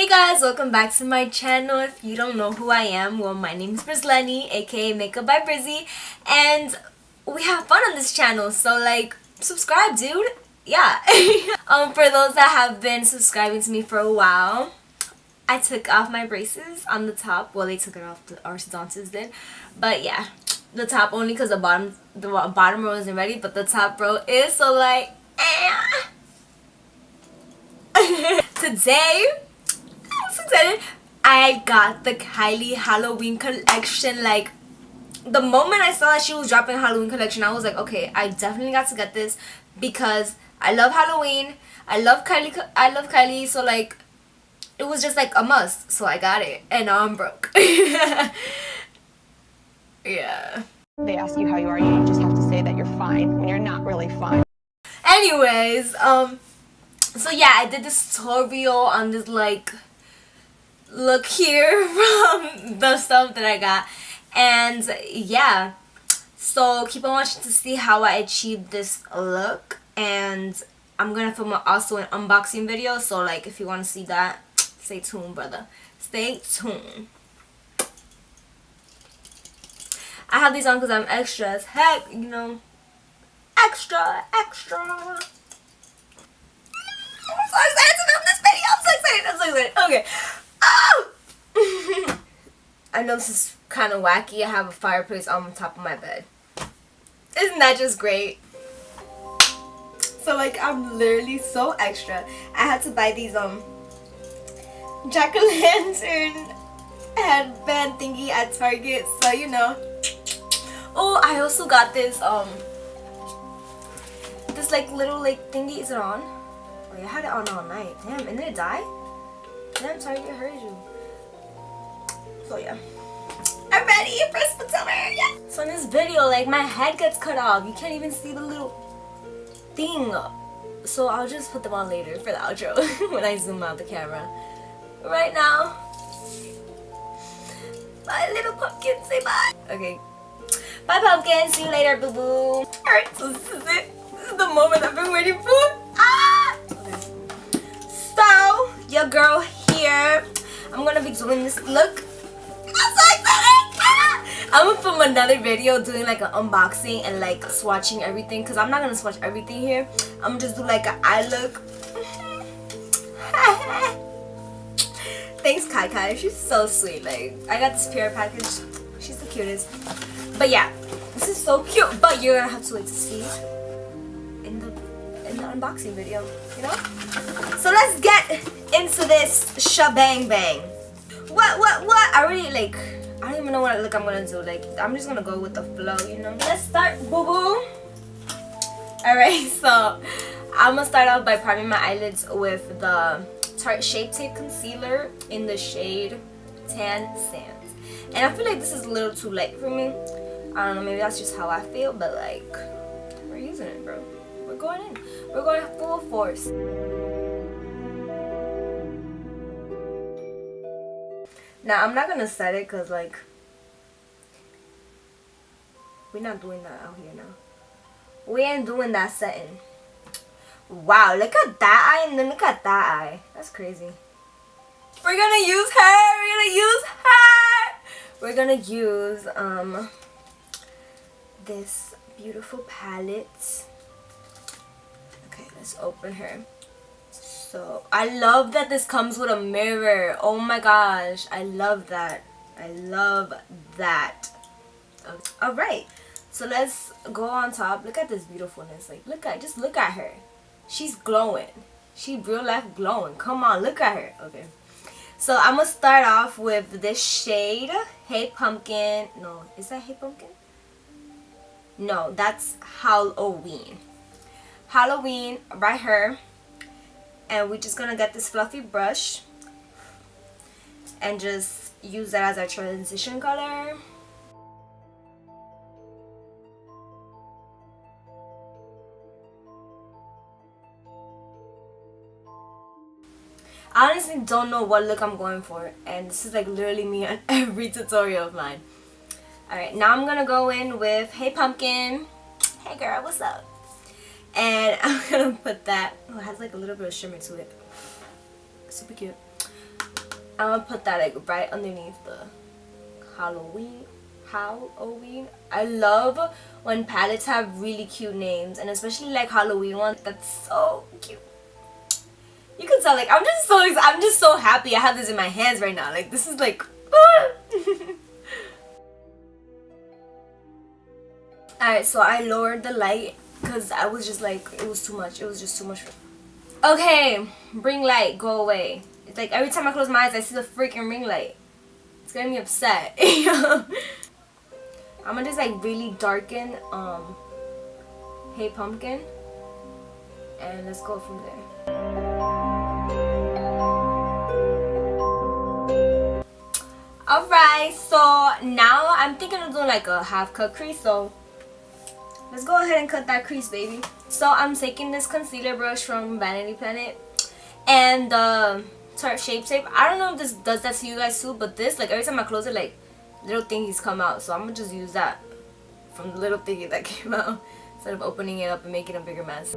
Hey guys, welcome back to my channel. If you don't know who I am, well, my name is Brizlenny, aka Makeup by Brizzy, and we have fun on this channel, so like, subscribe, dude. Yeah. For those that have been subscribing to me for a while, I took off my braces on the top. Well, they took it off, the orthodontists did, but yeah, the top only because the bottom row isn't ready, but the top row is, so like, today I'm so excited. I got the Kylie Halloween collection. Like, the moment I saw that she was dropping a Halloween collection, I was like, okay, I definitely got to get this because I love Halloween. I love Kylie, so like, it was just like a must. So I got it, and now I'm broke. Yeah. They ask you how you are, you just have to say that you're fine when you're not really fine. Anyways, so yeah, I did this tutorial on this like look here from the stuff that I got, and yeah, so keep on watching to see how I achieved this look, and I'm gonna film also an unboxing video, so like if you want to see that, stay tuned, brother, stay tuned. I have these on because I'm extra as heck, you know, extra. I'm so excited to film this video. I'm so excited. Okay. Oh! I know this is kind of wacky. I have a fireplace on top of my bed. Isn't that just great? So like, I'm literally so extra. I had to buy these jack-o'-lantern headband thingy at Target, so you know. Oh, I also got this this like little like thingy. Is it on? Oh, I had it on all night. Damn, and did it die? Damn, Target heard you. So yeah, I'm ready for September. Yeah. So in this video, like, my head gets cut off. You can't even see the little thing. So I'll just put them on later for the outro when I zoom out the camera. Right now, my little pumpkin, say bye. Okay, bye pumpkin. See you later, boo boo. Alright, so this is it. This is the moment I've been waiting for. Ah! Okay. So your girl here, I'm gonna be doing this look. I'm so excited! Ah! I'm gonna film another video doing like an unboxing and like swatching everything, because I'm not gonna swatch everything here. I'm gonna just do like an eye look. Thanks, Kai. She's so sweet. Like, I got this PR package. She's the cutest. But yeah, this is so cute. But you're gonna have to wait to see in the unboxing video, you know? So let's get into this shabang bang. What? I really like, I don't even know what look I'm gonna do. Like, I'm just gonna go with the flow, you know? Let's start, boo boo. Alright, so I'm gonna start off by priming my eyelids with the Tarte Shape Tape Concealer in the shade Tan Sands. And I feel like this is a little too light for me. I don't know, maybe that's just how I feel, but like, we're using it, bro. We're going in. We're going full force. Now, I'm not gonna set it because, like, we're not doing that out here now. We ain't doing that setting. Wow, look at that eye and then look at that eye. That's crazy. We're gonna use her. We're gonna use this beautiful palette. Okay, let's open her. So I love that this comes with a mirror. Oh my gosh, I love that. I love that. All right, so let's go on top. Look at this beautifulness. Like, just look at her. She's glowing. She real life glowing. Come on, look at her. Okay, so I'm gonna start off with this shade, Hey Pumpkin. No, is that Hey Pumpkin? No, that's Halloween. Halloween right here. And we're just gonna get this fluffy brush and just use that as our transition color. I honestly don't know what look I'm going for, and this is like literally me on every tutorial of mine. Alright, now I'm gonna go in with Hey Pumpkin. Hey girl, what's up? And I'm gonna put that. Oh, it has like a little bit of shimmer to it. Super cute. I'm gonna put that like right underneath the Halloween. I love when palettes have really cute names, and especially like Halloween ones. That's so cute. You can tell, like, I'm just so happy I have this in my hands right now. Like, this is like Alright, so I lowered the light because I was just like, it was too much. It was just too much. Okay, ring light, go away. It's like every time I close my eyes, I see the freaking ring light. It's getting me upset. I'm gonna just like really darken Hey Pumpkin, and let's go from there. Alright, so now I'm thinking of doing like a half cut crease, so let's go ahead and cut that crease, baby. So I'm taking this concealer brush from Vanity Planet and the Tarte Shape Tape. I don't know if this does that to you guys too, but this, like, every time I close it, like, little thingies come out. So I'm gonna just use that from the little thingy that came out instead of opening it up and making a bigger mess.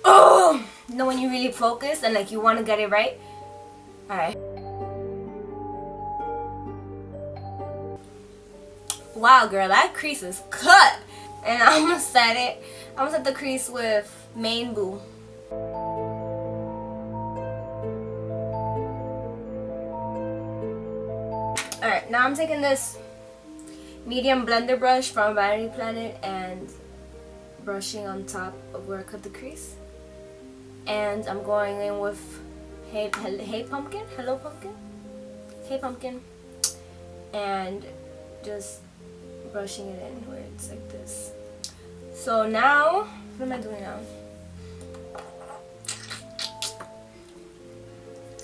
Oh! You know when you really focus and like you want to get it right? Alright. Wow, girl, that crease is cut! And I'm gonna set it. I'm gonna set the crease with Main Boo. Alright, now I'm taking this medium blender brush from Vanity Planet and brushing on top of where I cut the crease. And I'm going in with Hey Pumpkin, Hello Pumpkin, Hey Pumpkin, and just brushing it in where it's like this. So now, what am I doing now?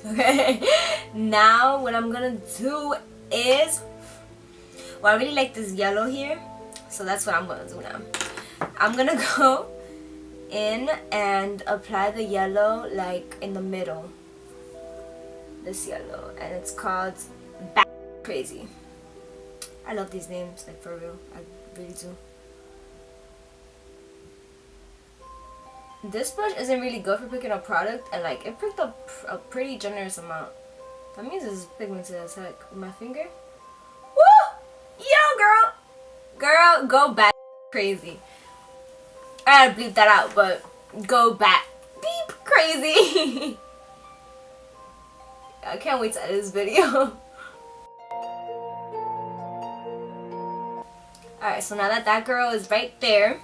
Okay, now what I'm gonna do is, well, I really like this yellow here, so that's what I'm gonna do now. I'm gonna go in and apply the yellow like in the middle. This yellow, and it's called Back Crazy. I love these names, like, for real. I really do. This brush isn't really good for picking up product, and like it picked up a pretty generous amount. That means it's pigmented as heck. With my finger. Woo! Yo, girl, go back crazy. I gotta bleep that out, but go back beep crazy. I can't wait to edit this video. Alright, so now that that girl is right there,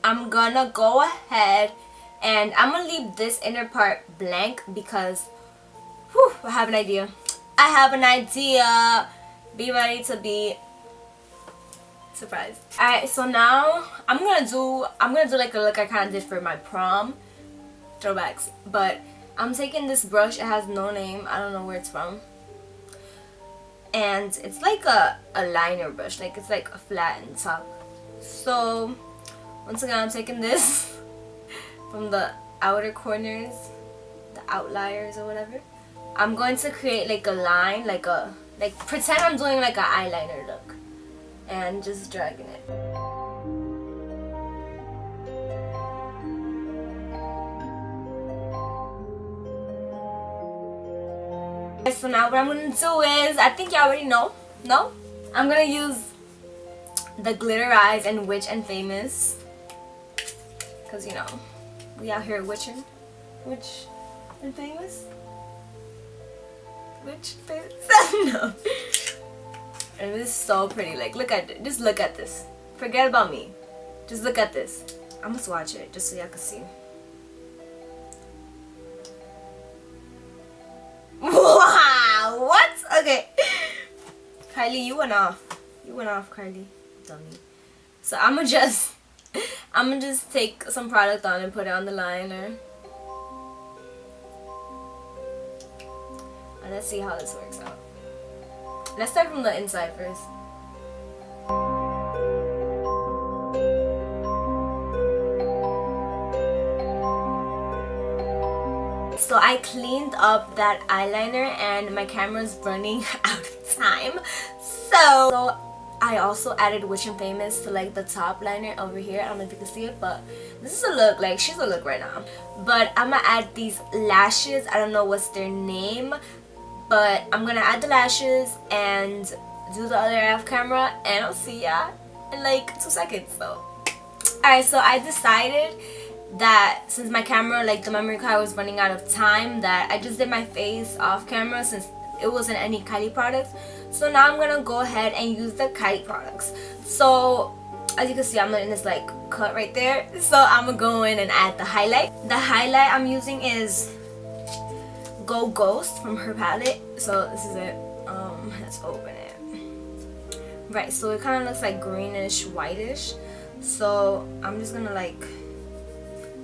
I'm gonna go ahead and I'm gonna leave this inner part blank because, whew, I have an idea. I have an idea. Be ready to be surprised. Alright, so now I'm gonna do like a look I kinda did for my prom throwbacks. But I'm taking this brush, it has no name, I don't know where it's from. And it's like a liner brush, like it's like a flat in top. So once again, I'm taking this from the outer corners, the outliers or whatever. I'm going to create like a line, like pretend I'm doing like an eyeliner look, and just dragging it. So now what I'm going to do is, I think you already know, no? I'm going to use the glitter eyes in Witch and Famous. Because, you know, we out here witching. Witch and Famous? Witch Famous? No. And this is so pretty. Like, look at it. Just look at this. Forget about me. Just look at this. I must watch it just so y'all can see. Wow! What? Okay. Kylie, you went off. You went off, Kylie. Dummy. So I'm gonna just take some product on and put it on the liner. And let's see how this works out. Let's start from the inside first. So I cleaned up that eyeliner and my camera's running out of time. So I also added Witch and Famous to like the top liner over here. I don't know if you can see it, but this is a look. Like, she's a look right now. But I'm gonna add these lashes. I don't know what's their name, but I'm gonna add the lashes and do the other half camera, and I'll see ya in like 2 seconds. So alright, so I decided that since my camera, like the memory card was running out of time, that I just did my face off camera since it wasn't any Kylie products. So now I'm gonna go ahead and use the Kylie products. So as you can see, I'm in this like cut right there. So I'm gonna go in and add the highlight. The highlight I'm using is Go Ghost from her palette. So this is it. Let's open it. Right, so it kind of looks like greenish whitish. So I'm just gonna like,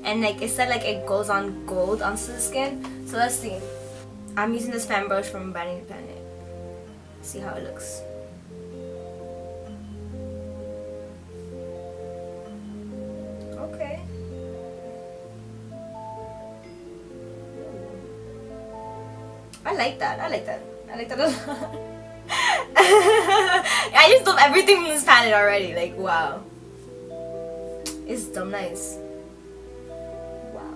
and like it said like it goes on gold onto the skin. So let's see. I'm using this fan brush from Vanity Planet. See how it looks. Okay. I like that. I like that. I like that a lot. I just love everything from this palette already. Like, wow. It's dumb nice. Wow.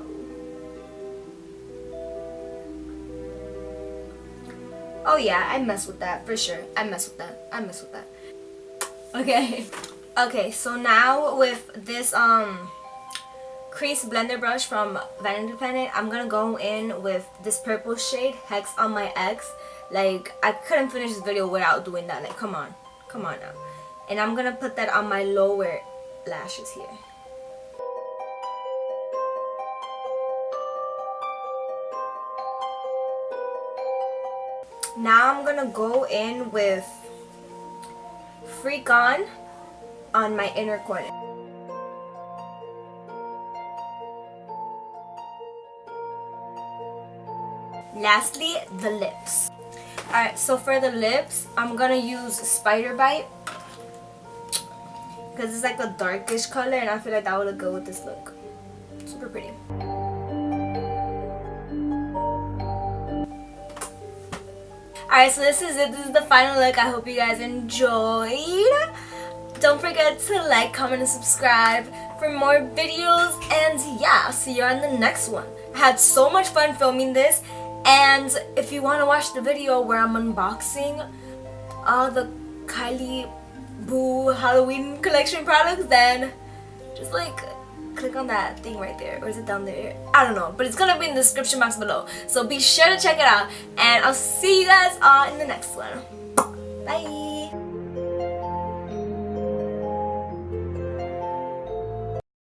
Oh yeah, I mess with that for sure. I mess with that. I mess with that. Okay. Okay, so now with this crease blender brush from Vanity Planet, I'm gonna go in with this purple shade, Hex on My Ex. Like, I couldn't finish this video without doing that. Like, come on now. And I'm gonna put that on my lower lashes here. Now I'm gonna go in with Freak On my inner corner. Lastly, the lips. Alright, so for the lips, I'm gonna use Spider Bite because it's like a darkish color, and I feel like that would look good with this look. Super pretty. Alright, so this is it. This is the final look. I hope you guys enjoyed. Don't forget to like, comment, and subscribe for more videos. And yeah, I'll see you on the next one. I had so much fun filming this. And if you want to watch the video where I'm unboxing all the Kylie Halloween collection products, then just like click on that thing right there. Or is it down there? I don't know, but it's gonna be in the description box below, so be sure to check it out, and I'll see you guys all in the next one. Bye.